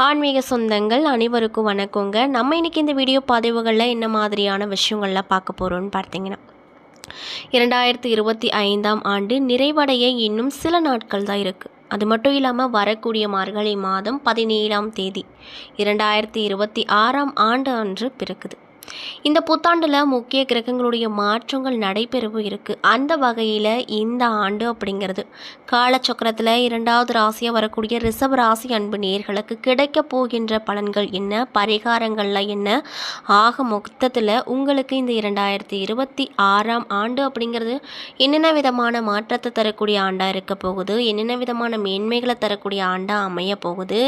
ஆன்மீக சொந்தங்கள் அனைவருக்கும் வணக்கங்க. நம்ம இன்றைக்கி இந்த வீடியோ பதிவுகளில் என்ன மாதிரியான விஷயங்கள்லாம் பார்க்க போகிறோன்னு பார்த்தீங்கன்னா, 2025ஆம் ஆண்டு நிறைவடைய இன்னும் சில நாட்கள் தான் இருக்குது. அது மட்டும் இல்லாமல் வரக்கூடிய மார்கழி மாதம் 17ஆம் தேதி 2026ஆம் ஆண்டு அன்று பிறக்குது. இந்த புத்தாண்டில் முக்கிய கிரகங்களுடைய மாற்றங்கள் நடைபெறவும் இருக்குது. அந்த வகையில் இந்த ஆண்டு அப்படிங்கிறது காலச்சக்கரத்தில் 2வது ராசியாக வரக்கூடிய ரிஷப ராசி அன்பு நேர்களுக்கு கிடைக்க போகின்ற பலன்கள் என்ன, பரிகாரங்கள்லாம் என்ன, ஆக மொத்தத்தில் உங்களுக்கு இந்த 2026ஆம் ஆண்டு அப்படிங்கிறது என்னென்ன விதமான மாற்றத்தை தரக்கூடிய ஆண்டாக இருக்க போகுது, என்னென்ன விதமான மேன்மைகளை தரக்கூடிய ஆண்டாக அமைய போகுது,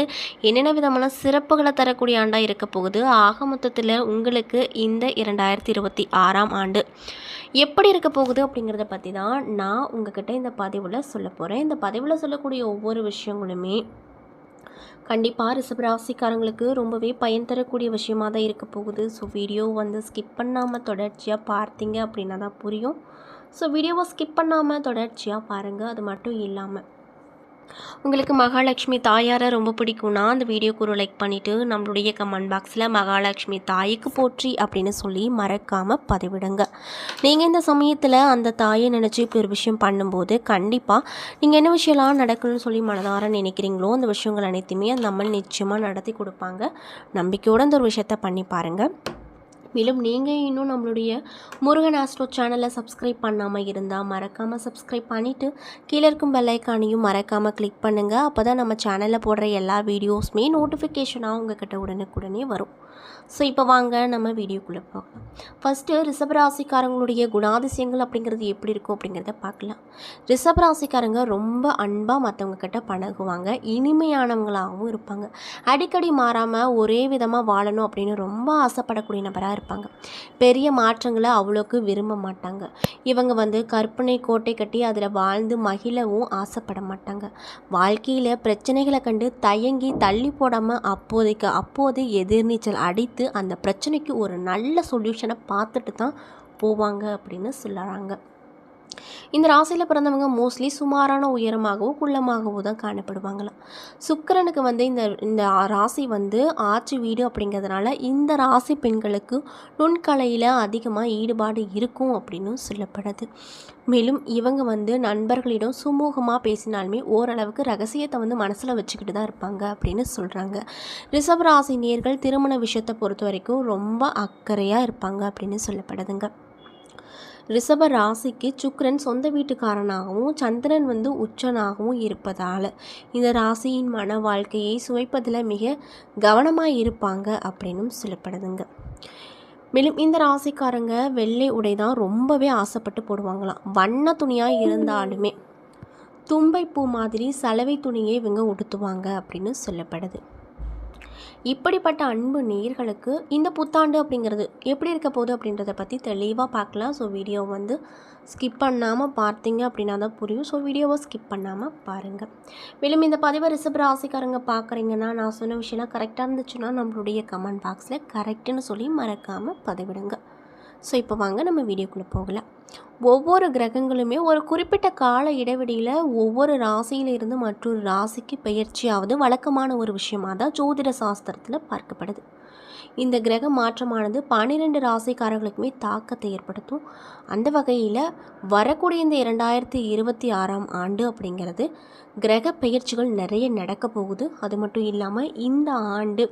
என்னென்ன விதமான சிறப்புகளை தரக்கூடிய ஆண்டாக இருக்க போகுது, ஆக மொத்தத்தில் உங்களுக்கு இந்த 2026ஆம் ஆண்டு எப்படி இருக்க போகுது அப்படிங்கிறத பற்றி தான் நான் உங்ககிட்ட இந்த பதிவில் சொல்ல போகிறேன். இந்த பதிவில் சொல்லக்கூடிய ஒவ்வொரு விஷயங்களுமே கண்டிப்பாக ரிஷபராசிக்காரங்களுக்கு ரொம்பவே பயன் தரக்கூடிய விஷயமாக தான் இருக்க போகுது. ஸோ வீடியோ ஸ்கிப் பண்ணாமல் தொடர்ச்சியாக பார்த்தீங்க அப்படின்னா தான் புரியும். ஸோ வீடியோவை ஸ்கிப் பண்ணாமல் தொடர்ச்சியாக பாருங்கள். அது மட்டும் இல்லாமல் உங்களுக்கு மகாலட்சுமி தாயாரை ரொம்ப பிடிக்கும்னா அந்த வீடியோக்கு ஒரு லைக் பண்ணிவிட்டு நம்மளுடைய கமெண்ட் பாக்ஸில் மகாலட்சுமி தாய்க்கு போற்றி அப்படின்னு சொல்லி மறக்காமல் பதிவிடுங்க. நீங்கள் இந்த சமயத்தில் அந்த தாயை நினச்சி இப்படி ஒரு விஷயம் பண்ணும்போது கண்டிப்பாக நீங்கள் என்ன விஷயம்லாம் நடக்கணும்னு சொல்லி மனதார நினைக்கிறீங்களோ அந்த விஷயங்கள் அனைத்துமே அந்த அம்மன் நிச்சயமாக நடத்தி கொடுப்பாங்க. நம்பிக்கையோடு அந்த ஒரு விஷயத்தை பண்ணி பாருங்கள். மேலும் நீங்கள் இன்னும் நம்மளுடைய முருகன் ஆஸ்ட்ரோ சேனலை சப்ஸ்கிரைப் பண்ணாமல் இருந்தால் மறக்காமல் சப்ஸ்கிரைப் பண்ணிவிட்டு கீழே இருக்கும் பெல் ஐக்கானையும் மறக்காமல் கிளிக் பண்ணுங்கள். அப்போ தான் நம்ம சேனலில் போடுற எல்லா வீடியோஸுமே நோட்டிஃபிகேஷனாக உங்கள்கிட்ட உடனுக்குடனே வரும். ஸோ இப்போ வாங்க நம்ம வீடியோக்குள்ளே பார்க்கலாம். ஃபஸ்ட்டு ரிஷபராசிக்காரங்களுடைய குணாதிசயங்கள் அப்படிங்கிறது எப்படி இருக்கும் அப்படிங்கிறத பார்க்கலாம். ரிஷபராசிக்காரங்க ரொம்ப அன்பாக மற்றவங்க கிட்ட பழகுவாங்க, இனிமையானவங்களாகவும் இருப்பாங்க. அடிக்கடி மாறாமல் ஒரே விதமாக வாழணும் அப்படின்னு ரொம்ப ஆசைப்படக்கூடிய நபராக இருப்பாங்க. பெரிய மாற்றங்களை அவ்வளோக்கு விரும்ப மாட்டாங்க. இவங்க கற்பனை கோட்டை கட்டி அதில் வாழ்ந்து மகிழவும் ஆசைப்பட மாட்டாங்க. வாழ்க்கையில் பிரச்சனைகளை கண்டு தயங்கி தள்ளி போடாமல் அப்போது எதிர்நீச்சல் அடித்து அந்த பிரச்சனைக்கு ஒரு நல்ல சொல்யூஷனை பார்த்துட்டு தான் போவாங்க அப்படின்னு சொல்லுறாங்க. இந்த ராசியில் பிறந்தவங்க மோஸ்ட்லி சுமாரான உயரமாகவோ குள்ளமாகவோ தான் காணப்படுவாங்களாம். சுக்கிரனுக்கு இந்த இந்த ராசி ஆட்சி வீடு அப்படிங்கிறதுனால இந்த ராசி பெண்களுக்கு நுண்கலையில் அதிகமாக ஈடுபாடு இருக்கும் அப்படின்னு சொல்லப்படுது. மேலும் இவங்க நண்பர்களிடம் சுமூகமாக பேசினாலுமே ஓரளவுக்கு ரகசியத்தை மனசில் வச்சுக்கிட்டு தான் இருப்பாங்க அப்படின்னு சொல்கிறாங்க. ரிஷபராசி நேர்கள் திருமண விஷயத்தை பொறுத்த வரைக்கும் ரொம்ப அக்கறையாக இருப்பாங்க அப்படின்னு சொல்லப்படுதுங்க. ரிஷப ராசிக்கு சுக்கிரன் சொந்த வீட்டுக்காரனாகவும் சந்திரன் உச்சனாகவும் இருப்பதால் இந்த ராசியின் மன வாழ்க்கையை சுவைப்பதில் மிக கவனமாக இருப்பாங்க அப்படின்னும் சொல்லப்படுதுங்க. மேலும் இந்த ராசிக்காரங்க வெள்ளை உடை தான் ரொம்பவே ஆசைப்பட்டு போடுவாங்களாம். வண்ண துணியாக இருந்தாலுமே தும்பைப்பூ மாதிரி சலவை துணியை இவங்க உடுத்துவாங்க அப்படின்னு சொல்லப்படுது. இப்படிப்பட்ட அன்பு நேயர்களுக்கு இந்த புத்தாண்டு அப்படிங்கிறது எப்படி இருக்க போகுது அப்படின்றத பற்றி தெளிவாக பார்க்கலாம். ஸோ வீடியோ ஸ்கிப் பண்ணாமல் பார்த்தீங்க அப்படின்னா தான் புரியும். ஸோ வீடியோவை ஸ்கிப் பண்ணாமல் பாருங்கள். மேலும் இந்த பதிவை ரிஷப ராசிக்காரங்க பார்க்குறீங்கன்னா நான் சொன்ன விஷயம்லாம் கரெக்டாக இருந்துச்சுன்னா நம்மளுடைய கமெண்ட் பாக்ஸில் கரெக்டுன்னு சொல்லி மறக்காமல் பதிவிடுங்க. ஸோ இப்போ வாங்க நம்ம வீடியோக்குள்ளே போகலாம். ஒவ்வொரு கிரகங்களுமே ஒரு குறிப்பிட்ட கால இடைவெளியில் ஒவ்வொரு ராசியிலிருந்து மற்றொரு ராசிக்கு பெயர்ச்சியாவது வழக்கமான ஒரு விஷயமாக தான் ஜோதிட சாஸ்திரத்தில் பார்க்கப்படுது. இந்த கிரக மாற்றமானது 12 ராசிக்காரர்களுக்குமே தாக்கத்தை ஏற்படுத்தும். அந்த வகையில் வரக்கூடிய இந்த 2026ஆம் ஆண்டு அப்படிங்கிறது கிரக பெயர்ச்சிகள் நிறைய நடக்க போகுது. அது மட்டும் இல்லாமல் இந்த ஆண்டு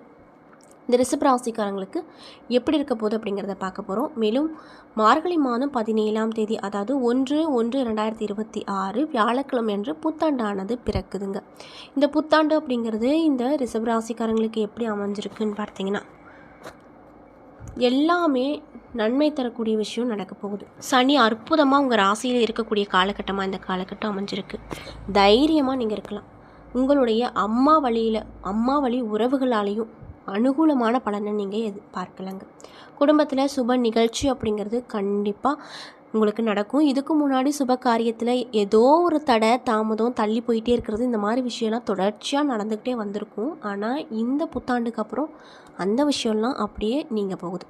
இந்த ரிஷப ராசிக்காரங்களுக்கு எப்படி இருக்க போகுது அப்படிங்கிறத பார்க்க போகிறோம். மேலும் மார்கழி மாதம் 17ஆம் தேதி அதாவது 1/1/2026 வியாழக்கிழமை அன்று புத்தாண்டானது பிறக்குதுங்க. இந்த புத்தாண்டு அப்படிங்கிறது இந்த ரிஷப ராசிக்காரங்களுக்கு எப்படி அமைஞ்சிருக்குன்னு பார்த்தீங்கன்னா எல்லாமே நன்மை தரக்கூடிய விஷயம் நடக்க போகுது. சனி அற்புதமாக உங்கள் ராசியில் இருக்கக்கூடிய காலகட்டமாக இந்த காலகட்டம் அமைஞ்சிருக்கு. தைரியமாக நீங்கள் இருக்கலாம். உங்களுடைய அம்மா வழி உறவுகளாலேயும் அனுகூலமான பலனை நீங்கள் எதிர்பார்க்கலாங்க. குடும்பத்தில் சுப நிகழ்ச்சி அப்படிங்கிறது கண்டிப்பாக உங்களுக்கு நடக்கும். இதுக்கு முன்னாடி சுப காரியத்தில் ஏதோ ஒரு தடை தாமதம் தள்ளி போயிட்டே இருக்கிறது, இந்த மாதிரி விஷயம்லாம் தொடர்ச்சியாக நடந்துக்கிட்டே வந்திருக்கும். ஆனால் இந்த புத்தாண்டுக்கு அப்புறம் அந்த விஷயம்லாம் அப்படியே நீங்கள் போகுது.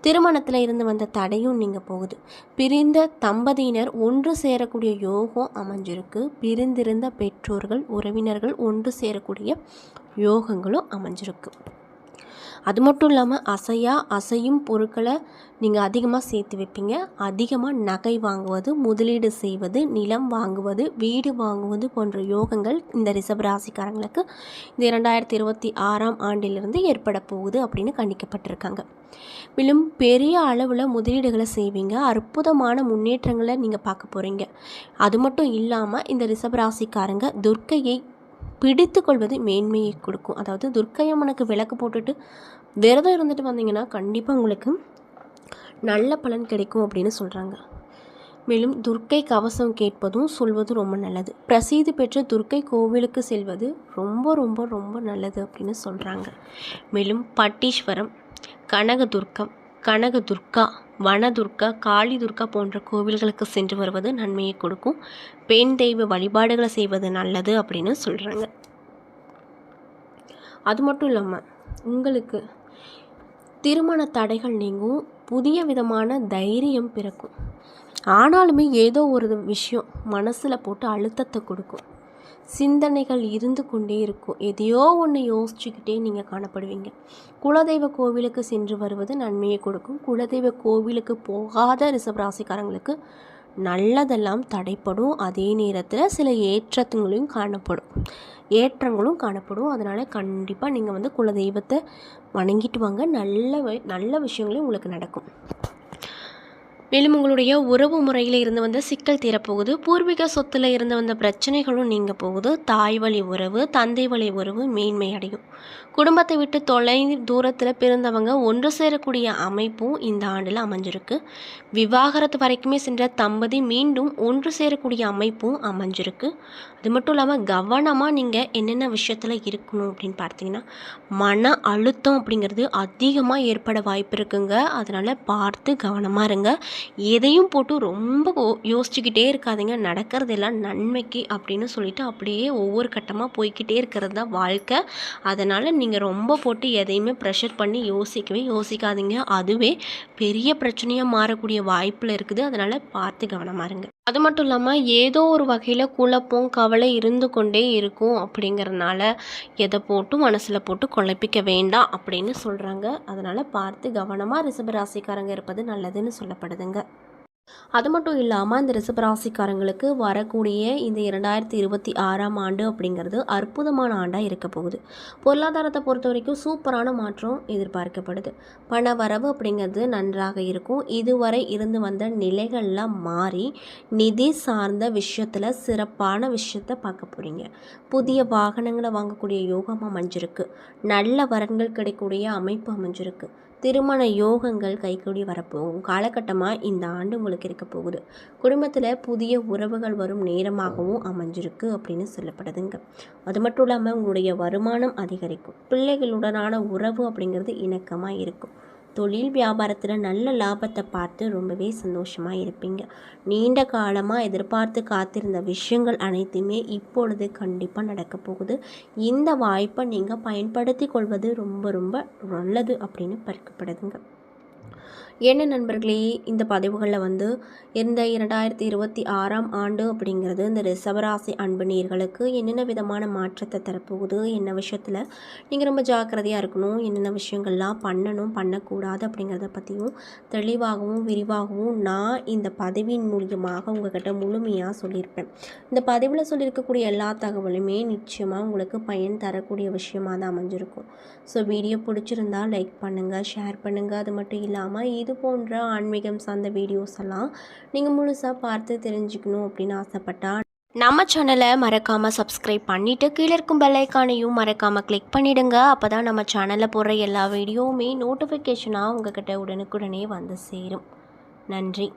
திருமணத்தில் இருந்து வந்த தடையும் நீங்கள் போகுது. பிரிந்த தம்பதியினர் ஒன்று சேரக்கூடிய யோகம் அமைஞ்சிருக்கு. பிரிந்திருந்த பெற்றோர்கள் உறவினர்கள் ஒன்று சேரக்கூடிய யோகங்களும் அமைஞ்சிருக்கு. அது மட்டும் இல்லாமல் அசையும் பொருட்களை நீங்கள் அதிகமாக சேர்த்து வைப்பீங்க. அதிகமாக நகை வாங்குவது, முதலீடு செய்வது, நிலம் வாங்குவது, வீடு வாங்குவது போன்ற யோகங்கள் இந்த ரிஷபராசிக்காரங்களுக்கு இந்த 2026ஆம் ஆண்டிலிருந்து ஏற்பட போகுது அப்படின்னு கணிக்கப்பட்டிருக்காங்க. மேலும் பெரிய அளவில் முதலீடுகளை செய்வீங்க. அற்புதமான முன்னேற்றங்களை நீங்கள் பார்க்க போகிறீங்க. அது மட்டும் இல்லாமல் இந்த ரிஷபராசிக்காரங்க துர்க்கையை பிடித்து கொள்வது மேன்மையை கொடுக்கும். அதாவது துர்க்கை அம்மனுக்கு விளக்கு போட்டுட்டு விரதம் இருந்துட்டு வந்தீங்கன்னா கண்டிப்பாக உங்களுக்கு நல்ல பலன் கிடைக்கும் அப்படின்னு சொல்கிறாங்க. மேலும் துர்க்கை கவசம் கேட்பதும் சொல்வதும் ரொம்ப நல்லது. பிரசித்தி பெற்ற துர்க்கை கோவிலுக்கு செல்வது ரொம்ப ரொம்ப ரொம்ப நல்லது அப்படின்னு சொல்கிறாங்க. மேலும் பட்டீஸ்வரம், கனகதுர்கா, வனதுர்கா, காளி துர்கா போன்ற கோவில்களுக்கு சென்று வருவது நன்மையை கொடுக்கும். பெண் தெய்வ வழிபாடுகளை செய்வது நல்லது அப்படின்னு சொல்கிறாங்க. அது மட்டும் இல்லாமல் உங்களுக்கு திருமண தடைகள் நீங்கும், புதிய விதமான தைரியம் பிறக்கும். ஆனாலுமே ஏதோ ஒரு விஷயம் மனசில் போட்டு அழுத்தத்தை கொடுக்கும். சிந்தனைகள் இருந்து கொண்டே இருக்கும். எதையோ ஒன்று யோசிச்சுக்கிட்டே நீங்கள் காணப்படுவீங்க. குலதெய்வ கோவிலுக்கு சென்று வருவது நன்மையை கொடுக்கும். குலதெய்வ கோவிலுக்கு போகாத ரிஷபராசிக்காரங்களுக்கு நல்லதெல்லாம் தடைப்படும். அதே நேரத்தில் சில ஏற்றங்களும் காணப்படும். அதனால் கண்டிப்பாக நீங்கள் குலதெய்வத்தை வணங்கிட்டு வாங்க. நல்ல விஷயங்களும் உங்களுக்கு நடக்கும். மேலும் உங்களுடைய உறவு முறையில் இருந்து வந்த சிக்கல் தீரப்போகுது. பூர்வீக சொத்தில் இருந்து வந்த பிரச்சனைகளும் நீங்க போகுது. தாய் வழி உறவு, தந்தை வழி உறவு மேன்மை அடையும். குடும்பத்தை விட்டு தூரத்தில் பிறந்தவங்க ஒன்று சேரக்கூடிய அமைப்பும் இந்த ஆண்டில் அமைஞ்சிருக்கு. விவாகரத்து வரைக்குமே சென்ற தம்பதி மீண்டும் ஒன்று சேரக்கூடிய அமைப்பும் அமைஞ்சிருக்கு. அது மட்டும் இல்லாமல் கவனமாக நீங்கள் என்னென்ன விஷயத்தில் இருக்கணும் அப்படின்னு பார்த்தீங்கன்னா, மன அழுத்தம் அப்படிங்கிறது அதிகமாக ஏற்பட வாய்ப்பு இருக்குங்க. அதனால் பார்த்து கவனமாக இருங்க. எதையும் போட்டு ரொம்ப யோசிச்சுக்கிட்டே இருக்காதீங்க. நடக்கிறதெல்லாம் நன்மைக்கு அப்படின்னு சொல்லிட்டு அப்படியே ஒவ்வொரு கட்டமாக போய்கிட்டே இருக்கிறது தான் வாழ்க்கை. அதனால் நீங்கள் ரொம்ப போட்டு எதையுமே ப்ரெஷர் பண்ணி யோசிக்காதீங்க. அதுவே பெரிய பிரச்சனையாக மாறக்கூடிய வாய்ப்பில் இருக்குது. அதனால் பார்த்து கவனமாக இருங்க. அது மட்டும் இல்லாமல் ஏதோ ஒரு வகையில் குழப்பம், கவலை இருந்து கொண்டே இருக்கும். அப்படிங்கிறதுனால எதை போட்டு மனசில் போட்டு குழப்பிக்க வேண்டாம் அப்படின்னு சொல்கிறாங்க. அதனால் பார்த்து கவனமாக ரிஷபராசிக்காரங்க இருப்பது நல்லதுன்னு சொல்லப்படுதுங்க. அது மட்டும் இல்லாமல் இந்த ரிஷபராசிக்காரங்களுக்கு வரக்கூடிய இந்த 2026ஆம் ஆண்டு அப்படிங்கிறது அற்புதமான ஆண்டாக இருக்க போகுது. பொருளாதாரத்தை பொறுத்த வரைக்கும் சூப்பரான மாற்றம் எதிர்பார்க்கப்படுது. பண வரவு அப்படிங்கிறது நன்றாக இருக்கும். இதுவரை இருந்து வந்த நிலைகள்லாம் மாறி நிதி சார்ந்த விஷயத்தில் சிறப்பான விஷயத்தை பார்க்க போகிறீங்க. புதிய வாகனங்களை வாங்கக்கூடிய யோகம் அமைஞ்சிருக்கு. நல்ல வரன்கள் கிடைக்கக்கூடிய அமைப்பு அமைஞ்சிருக்கு. திருமண யோகங்கள் கைக்கூடி வரப்போகும் காலகட்டமாக இந்த ஆண்டு உங்களுக்கு இருக்க போகுது. குடும்பத்தில் புதிய உறவுகள் வரும் நேரமாகவும் அமைஞ்சிருக்கு அப்படின்னு சொல்லப்படுதுங்க. அது மட்டும் இல்லாமல் உங்களுடைய வருமானம் அதிகரிக்கும். பிள்ளைகளுடனான உறவு அப்படிங்கிறது இணக்கமாக இருக்கும். தொழில் வியாபாரத்தில் நல்ல லாபத்தை பார்த்து ரொம்பவே சந்தோஷமாக இருப்பீங்க. நீண்ட காலமாக எதிர்பார்த்து காத்திருந்த விஷயங்கள் அனைத்துமே இப்பொழுது கண்டிப்பாக நடக்க போகுது. இந்த வாய்ப்பை நீங்கள் பயன்படுத்தி கொள்வது ரொம்ப ரொம்ப நல்லது அப்படின்னு பார்க்கப்படுதுங்க. என்ன நண்பர்களே, இந்த பதிவுகளில் இந்த 2026ஆம் ஆண்டு அப்படிங்கிறது இந்த ரிஷபராசி அன்பு நேயர்களுக்கு என்னென்ன விதமான மாற்றத்தை தரப்போகுது, என்ன விஷயத்தில் நீங்கள் ரொம்ப ஜாக்கிரதையாக இருக்கணும், என்னென்ன விஷயங்கள்லாம் பண்ணணும் பண்ணக்கூடாது அப்படிங்கிறத பற்றியும் தெளிவாகவும் விரிவாகவும் நான் இந்த பதிவின் மூலியமாக உங்கள்கிட்ட முழுமையாக சொல்லியிருப்பேன். இந்த பதிவில் சொல்லியிருக்கக்கூடிய எல்லா தகவலுமே நிச்சயமாக உங்களுக்கு பயன் தரக்கூடிய விஷயமாக தான் அமைஞ்சிருக்கும். ஸோ வீடியோ பிடிச்சிருந்தால் லைக் பண்ணுங்கள், ஷேர் பண்ணுங்கள். அது மட்டும் இல்லாமல் இது போன்ற ஆன்மீகம் சார்ந்த வீடியோஸ் எல்லாம் நீங்கள் முழுசாக பார்த்து தெரிஞ்சுக்கணும் அப்படின்னு ஆசைப்பட்டால் நம்ம சேனலை மறக்காமல் சப்ஸ்கிரைப் பண்ணிவிட்டு கீழே இருக்கும் பெல் ஐக்கானையும் மறக்காமல் கிளிக் பண்ணிவிடுங்க. அப்போ தான் நம்ம சேனலில் போடுற எல்லா வீடியோவுமே நோட்டிஃபிகேஷனாக உங்கள்கிட்ட உடனுக்குடனே வந்து சேரும். நன்றி.